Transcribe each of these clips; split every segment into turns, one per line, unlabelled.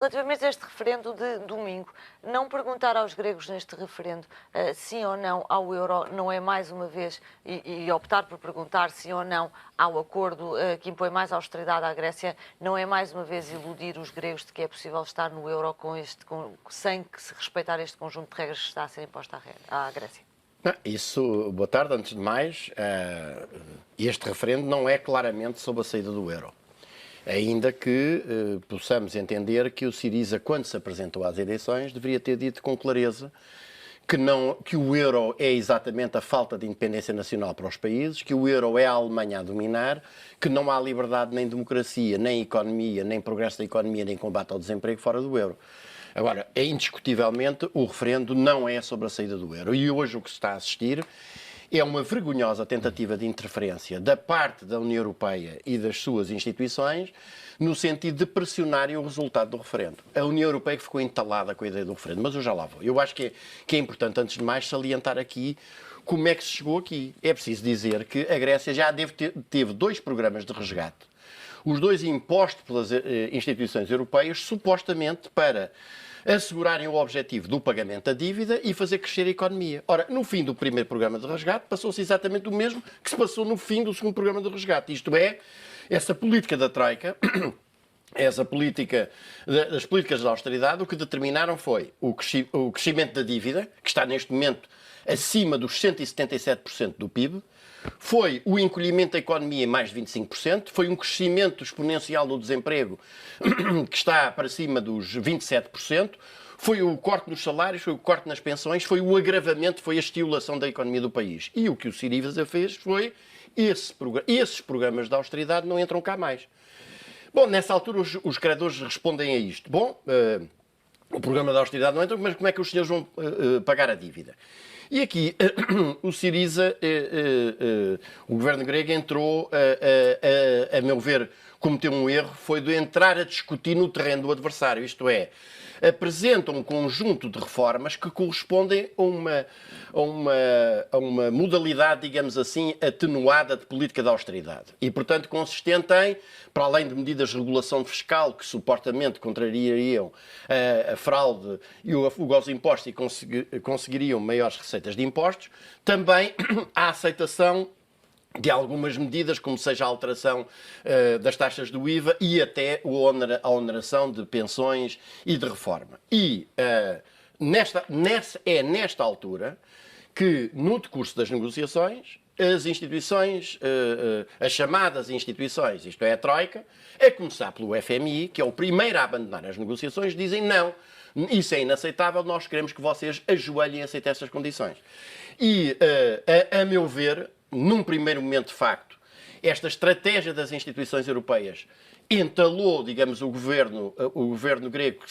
Relativamente a este referendo de domingo, não perguntar aos gregos neste referendo sim ou não ao euro não é mais uma vez, e optar por perguntar sim ou não ao acordo que impõe mais austeridade à Grécia, não é mais uma vez iludir os gregos de que é possível estar no euro sem que se respeitar este conjunto de regras que está a ser imposto à Grécia?
Isso, boa tarde, antes de mais, este referendo não é claramente sobre a saída do euro. Ainda que possamos entender que o Syriza, quando se apresentou às eleições, deveria ter dito com clareza que o euro é exatamente a falta de independência nacional para os países, que o euro é a Alemanha a dominar, que não há liberdade nem democracia, nem economia, nem progresso da economia, nem combate ao desemprego fora do euro. Agora, indiscutivelmente, o referendo não é sobre a saída do euro. E hoje o que se está a assistir é uma vergonhosa tentativa de interferência da parte da União Europeia e das suas instituições no sentido de pressionarem o resultado do referendo. A União Europeia que ficou entalada com a ideia do referendo, mas eu já lá vou. Eu acho que é importante, antes de mais, salientar aqui como é que se chegou aqui. É preciso dizer que a Grécia já teve 2 programas de resgate, os 2 impostos pelas instituições europeias, supostamente para assegurarem o objetivo do pagamento da dívida e fazer crescer a economia. Ora, no fim do primeiro programa de resgate, passou-se exatamente o mesmo que se passou no fim do segundo programa de resgate. Isto é, essa política da Troika, essa política das políticas de austeridade, o que determinaram foi o crescimento da dívida, que está neste momento acima dos 177% do PIB, foi o encolhimento da economia em mais de 25%, foi um crescimento exponencial do desemprego que está para cima dos 27%, foi o corte nos salários, foi o corte nas pensões, foi o agravamento, foi a estimulação da economia do país. E o que o Syriza fez foi esses programas de austeridade não entram cá mais. Bom, nessa altura os credores respondem a isto. Bom, o programa de austeridade não entra, mas como é que os senhores vão pagar a dívida? E aqui o Syriza, o governo grego entrou, a meu ver, cometeu um erro, foi de entrar a discutir no terreno do adversário, isto é, apresenta um conjunto de reformas que correspondem a uma modalidade, digamos assim, atenuada de política de austeridade. E, portanto, consistente em, para além de medidas de regulação fiscal que supostamente contrariariam a fraude e o afugo aos impostos e conseguiriam maiores receitas de impostos, também a aceitação de algumas medidas, como seja a alteração das taxas do IVA e até a oneração de pensões e de reforma. E nesta altura que, no decurso das negociações, as instituições, as chamadas instituições, isto é, a Troika, a começar pelo FMI, que é o primeiro a abandonar as negociações, dizem não, isso é inaceitável, nós queremos que vocês ajoelhem a aceitar essas condições. E, a meu ver, num primeiro momento de facto, esta estratégia das instituições europeias entalou, digamos, o governo grego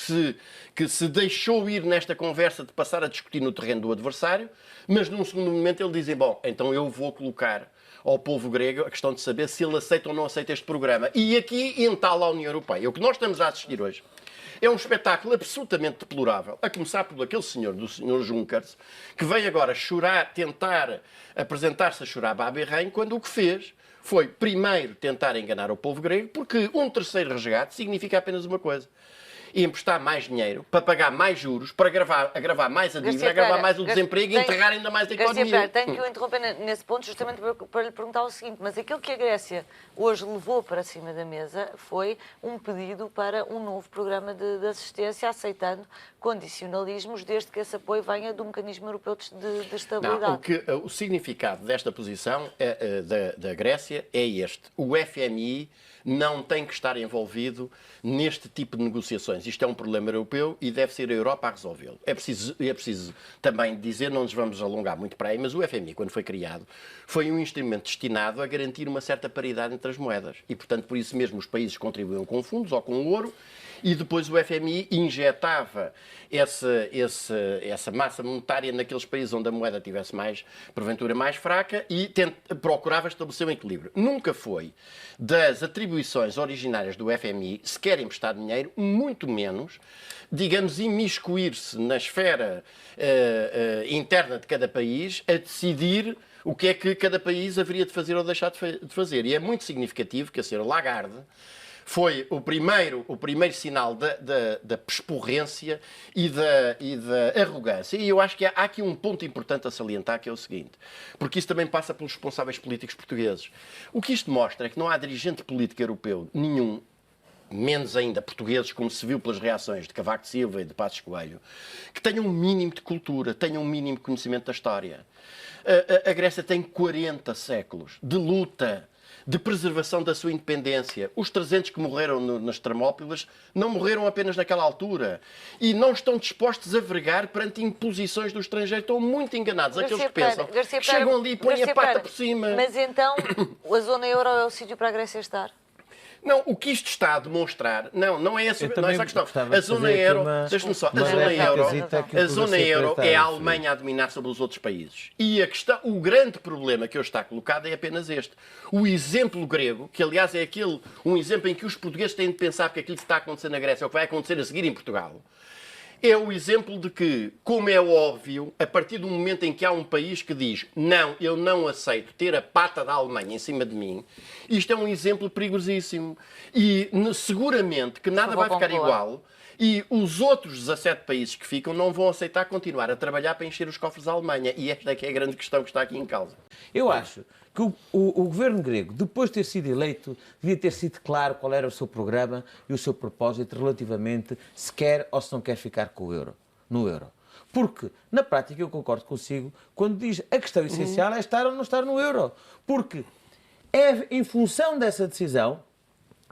que se deixou ir nesta conversa de passar a discutir no terreno do adversário, mas num segundo momento ele dizem, bom, então eu vou colocar ao povo grego a questão de saber se ele aceita ou não aceita este programa. E aqui entala a União Europeia. O que nós estamos a assistir hoje é um espetáculo absolutamente deplorável, a começar por aquele senhor, do senhor Juncker, que veio agora chorar, tentar apresentar-se a chorar babirrém, quando o que fez foi, primeiro, tentar enganar o povo grego, porque um terceiro resgate significa apenas uma coisa: emprestar mais dinheiro, para pagar mais juros, para agravar mais a dívida, agravar mais o desemprego e entregar ainda mais a economia.
Garcia Pereira, tenho que o interromper nesse ponto justamente para lhe perguntar o seguinte, mas aquilo que a Grécia hoje levou para cima da mesa foi um pedido para um novo programa de assistência, aceitando condicionalismos, desde que esse apoio venha do mecanismo europeu de estabilidade.
Não, o significado desta posição da Grécia é este: o FMI não tem que estar envolvido neste tipo de negociações. Isto é um problema europeu e deve ser a Europa a resolvê-lo. É preciso também dizer, não nos vamos alongar muito para aí, mas o FMI, quando foi criado, foi um instrumento destinado a garantir uma certa paridade entre as moedas. E, portanto, por isso mesmo os países contribuíam com fundos ou com ouro, e depois o FMI injetava essa massa monetária naqueles países onde a moeda tivesse porventura mais fraca, e procurava estabelecer um equilíbrio. Nunca foi das atribuições originárias do FMI sequer emprestar dinheiro, muito menos, digamos, imiscuir-se na esfera interna de cada país a decidir o que é que cada país haveria de fazer ou deixar de fazer. E é muito significativo que a senhora Lagarde foi o primeiro sinal da pesporrência e da arrogância. E eu acho que há aqui um ponto importante a salientar, que é o seguinte, porque isso também passa pelos responsáveis políticos portugueses. O que isto mostra é que não há dirigente político europeu nenhum, menos ainda portugueses, como se viu pelas reações de Cavaco Silva e de Passos Coelho, que tenham um mínimo de cultura, tenham um mínimo de conhecimento da história. A Grécia tem 40 séculos de luta, de preservação da sua independência. Os 300 que morreram nas Termópilas não morreram apenas naquela altura. E não estão dispostos a vergar perante imposições do estrangeiro. Estão muito enganados. Aqueles que pensam que chegam ali e põem a pata por cima.
Mas então, a zona euro é o sítio para a Grécia estar?
Não, o que isto está a demonstrar, não é essa a questão. A zona euro, deixa-me só, a zona euro é a Alemanha a dominar sobre os outros países. E o grande problema que hoje está colocado é apenas este. O exemplo grego, que aliás é um exemplo em que os portugueses têm de pensar que aquilo que está a acontecer na Grécia é o que vai acontecer a seguir em Portugal. É o exemplo de que, como é óbvio, a partir do momento em que há um país que diz não, eu não aceito ter a pata da Alemanha em cima de mim, isto é um exemplo perigosíssimo. E seguramente que nada vai ficar igual e os outros 17 países que ficam não vão aceitar continuar a trabalhar para encher os cofres da Alemanha. E esta é que é a grande questão que está aqui em causa.
Eu acho que o governo grego, depois de ter sido eleito, devia ter sido claro qual era o seu programa e o seu propósito relativamente se quer ou se não quer ficar no euro. Porque, na prática, eu concordo consigo quando diz a questão essencial é estar ou não estar no euro. Porque é em função dessa decisão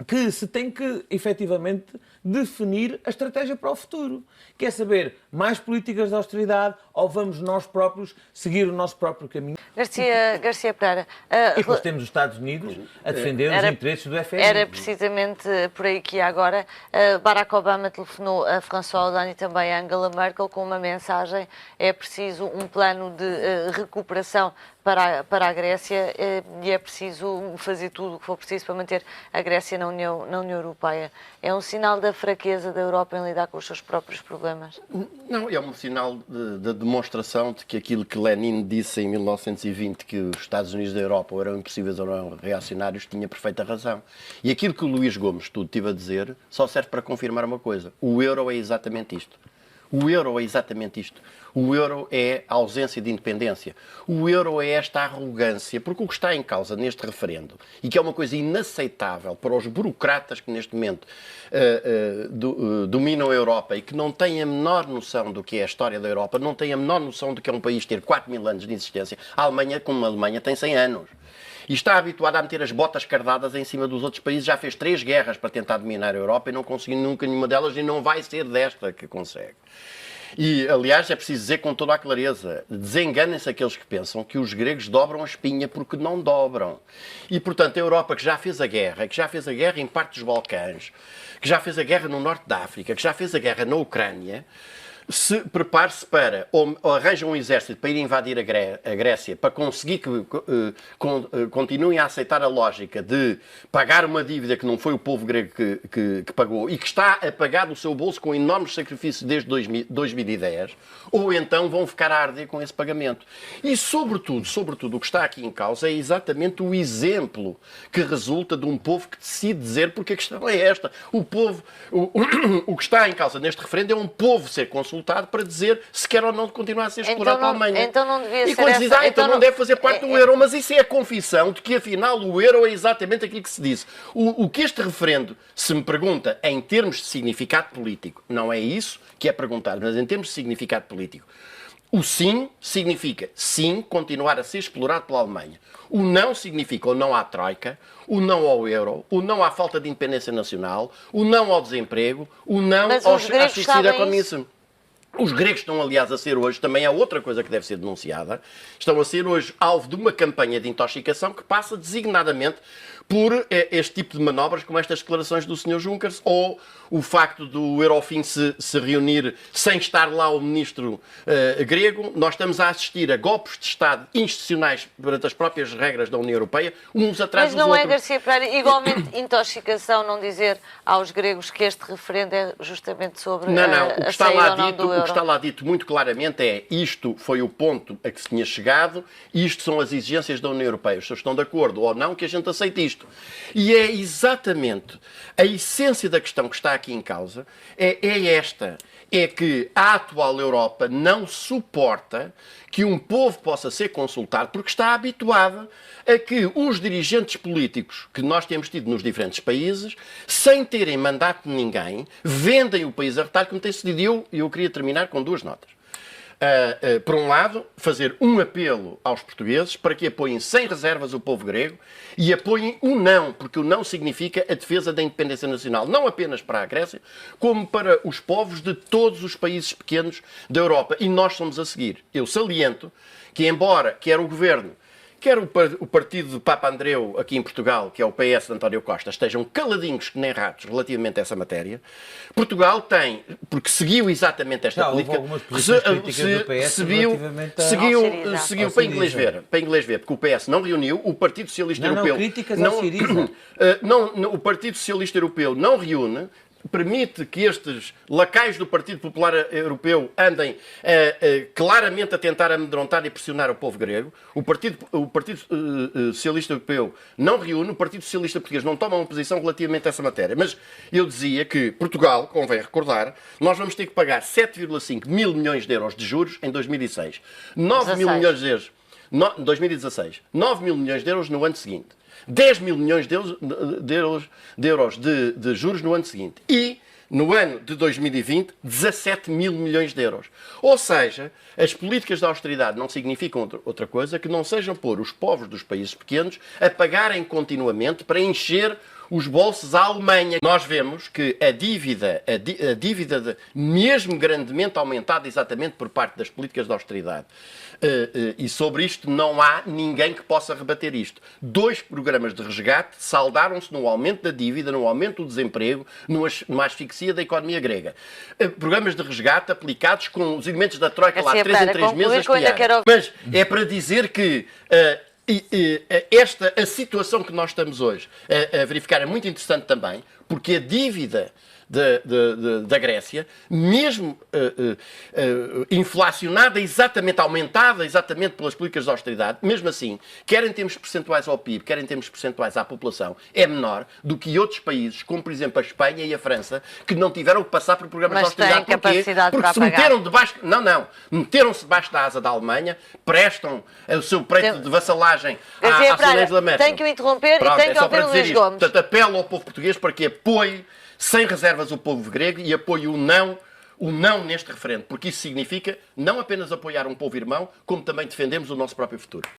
que se tem que, efetivamente, definir a estratégia para o futuro. Quer saber mais políticas de austeridade ou vamos nós próprios seguir o nosso próprio caminho?
Garcia Pereira.
E depois temos os Estados Unidos a defender os interesses do FMI.
Era precisamente por aí que ia agora. Barack Obama telefonou a François Hollande e também a Angela Merkel com uma mensagem: é preciso um plano de recuperação para a Grécia e é preciso fazer tudo o que for preciso para manter a Grécia na União Europeia. É um sinal da fraqueza da Europa em lidar com os seus próprios problemas?
Não, é um sinal de demonstração de que aquilo que Lenin disse em 1920, que os Estados Unidos da Europa ou eram impossíveis ou eram reacionários, tinha perfeita razão. E aquilo que o Luís Gomes tudo estive a dizer só serve para confirmar uma coisa: o euro é exatamente isto. O euro é exatamente isto. O euro é a ausência de independência. O euro é esta arrogância, porque o que está em causa neste referendo, e que é uma coisa inaceitável para os burocratas que neste momento dominam a Europa e que não têm a menor noção do que é a história da Europa, não têm a menor noção do que é um país ter 4.000 anos de existência. A Alemanha, como a Alemanha, tem 100 anos. E está habituado a meter as botas cardadas em cima dos outros países. Já fez 3 guerras para tentar dominar a Europa e não conseguiu nunca nenhuma delas e não vai ser desta que consegue. E, aliás, é preciso dizer com toda a clareza, desenganem-se aqueles que pensam que os gregos dobram a espinha, porque não dobram. E, portanto, a Europa que já fez a guerra em parte dos Balcãs, que já fez a guerra no norte da África, que já fez a guerra na Ucrânia, se prepare-se para, ou arranja um exército para ir invadir a Grécia, para conseguir que continuem a aceitar a lógica de pagar uma dívida que não foi o povo grego que pagou e que está a pagar do seu bolso com enormes sacrifícios desde 2010, ou então vão ficar a arder com esse pagamento. E, sobretudo, o que está aqui em causa é exatamente o exemplo que resulta de um povo que decide dizer, porque a questão é esta: o povo, o que está em causa neste referendo é um povo ser consultado para dizer se quer ou não continuar a ser explorado pela Alemanha.
Então não devia
ser. E quando diz, então não deve fazer parte do euro, mas isso é a confissão de que afinal o euro é exatamente aquilo que se disse. O que este referendo se me pergunta em termos de significado político, não é isso que é perguntado, mas em termos de significado político. O sim significa sim continuar a ser explorado pela Alemanha. O não significa o não à troika, o não ao euro, o não à falta de independência nacional, o não ao desemprego, o não à asfixia da economia. Os gregos estão, aliás, a ser hoje, também é outra coisa que deve ser denunciada, estão a ser hoje alvo de uma campanha de intoxicação que passa designadamente por este tipo de manobras, como estas declarações do Sr. Juncker, ou o facto do Eurofin se reunir sem estar lá o ministro grego. Nós estamos a assistir a golpes de Estado institucionais perante as próprias regras da União Europeia, uns atrás dos outros.
Mas não é, Garcia Pereira, igualmente intoxicação não dizer aos gregos que este referendo é justamente sobre a saída ou não do euro?
O que está lá dito muito claramente é: isto foi o ponto a que se tinha chegado, isto são as exigências da União Europeia. Os senhores estão de acordo ou não que a gente aceite isto? isto. E é exatamente a essência da questão que está aqui em causa, é esta. É que a atual Europa não suporta que um povo possa ser consultado porque está habituada a que os dirigentes políticos que nós temos tido nos diferentes países, sem terem mandato de ninguém, vendem o país a retalho, como tem sucedido. Eu queria terminar com duas notas. Por um lado, fazer um apelo aos portugueses para que apoiem sem reservas o povo grego e apoiem o não, porque o não significa a defesa da independência nacional, não apenas para a Grécia, como para os povos de todos os países pequenos da Europa. E nós somos a seguir. Eu saliento que, embora quer o governo, quer o partido de Papa Andreu aqui em Portugal, que é o PS de António Costa, estejam caladinhos que nem ratos relativamente a essa matéria, Portugal tem, porque seguiu exatamente esta política, seguiu para inglês ver, porque o PS não reuniu, o Partido Socialista Europeu... o Partido Socialista Europeu não reúne, permite que estes lacaios do Partido Popular Europeu andem claramente a tentar amedrontar e pressionar o povo grego. O Partido Socialista Europeu não reúne, o Partido Socialista Português não toma uma posição relativamente a essa matéria. Mas eu dizia que Portugal, convém recordar, nós vamos ter que pagar 7,5 mil milhões de euros de juros em 2016. 9 mil milhões de euros... 2016. 9 mil milhões de euros no ano seguinte. 10 mil milhões de euros de juros no ano seguinte. E, no ano de 2020, 17 mil milhões de euros. Ou seja, as políticas de austeridade não significam outra coisa que não sejam pôr os povos dos países pequenos a pagarem continuamente para encher os bolsos à Alemanha. Nós vemos que a dívida mesmo grandemente aumentada exatamente por parte das políticas de austeridade. E sobre isto não há ninguém que possa rebater isto. 2 programas de resgate saldaram-se no aumento da dívida, no aumento do desemprego, numa asfixia da economia grega. Programas de resgate aplicados com os elementos da Troika lá 3 em 3 meses. Mas é para dizer que... a situação que nós estamos hoje a verificar é muito interessante também, porque a dívida da Grécia, mesmo inflacionada exatamente, aumentada exatamente pelas políticas de austeridade, mesmo assim, quer em termos percentuais ao PIB, quer em termos percentuais à população, é menor do que outros países, como por exemplo a Espanha e a França, que não tiveram que passar por programas de austeridade. Porque se meteram debaixo... meteram-se debaixo da asa da Alemanha, prestam o seu preço de vassalagem à Finança da América.
Tenho que o interromper e tenho que ouvir o Luís Gomes.
Portanto, apelo ao povo português para que apoie sem reservas o povo grego e apoie o não neste referendo, porque isso significa não apenas apoiar um povo irmão, como também defendemos o nosso próprio futuro.